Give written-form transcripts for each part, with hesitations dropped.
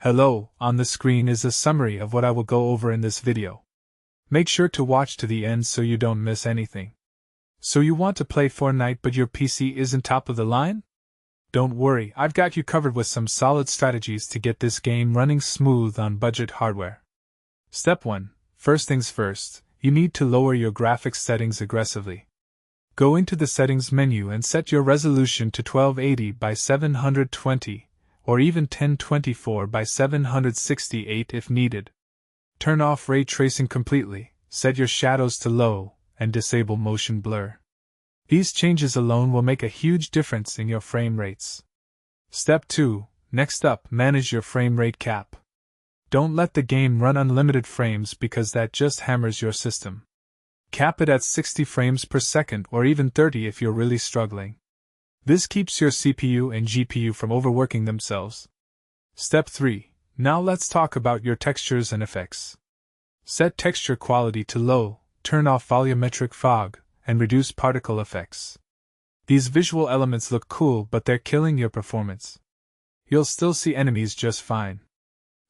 Hello, on the screen is a summary of what I will go over in this video. Make sure to watch to the end so you don't miss anything. So you want to play Fortnite but your PC isn't top of the line? Don't worry, I've got you covered with some solid strategies to get this game running smooth on budget hardware. Step 1. First things first, you need to lower your graphics settings aggressively. Go into the settings menu and set your resolution to 1280 by 720, or even 1024 by 768 if needed. Turn off ray tracing completely, set your shadows to low, and disable motion blur. These changes alone will make a huge difference in your frame rates. Step 2. Next up, manage your frame rate cap. Don't let the game run unlimited frames because that just hammers your system. Cap it at 60 frames per second or even 30 if you're really struggling. This keeps your CPU and GPU from overworking themselves. Step 3. Now let's talk about your textures and effects. Set texture quality to low, turn off volumetric fog, and reduce particle effects. These visual elements look cool, but they're killing your performance. You'll still see enemies just fine.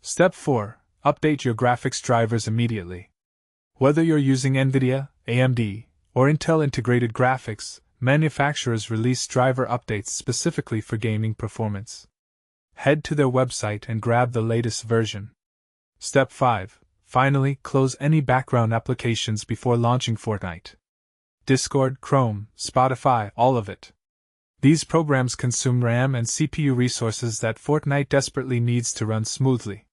Step 4. Update your graphics drivers immediately. Whether you're using NVIDIA, AMD, or Intel integrated graphics, manufacturers release driver updates specifically for gaming performance. Head to their website and grab the latest version. Step 5. Finally, close any background applications before launching Fortnite. Discord, Chrome, Spotify, all of it. These programs consume RAM and CPU resources that Fortnite desperately needs to run smoothly.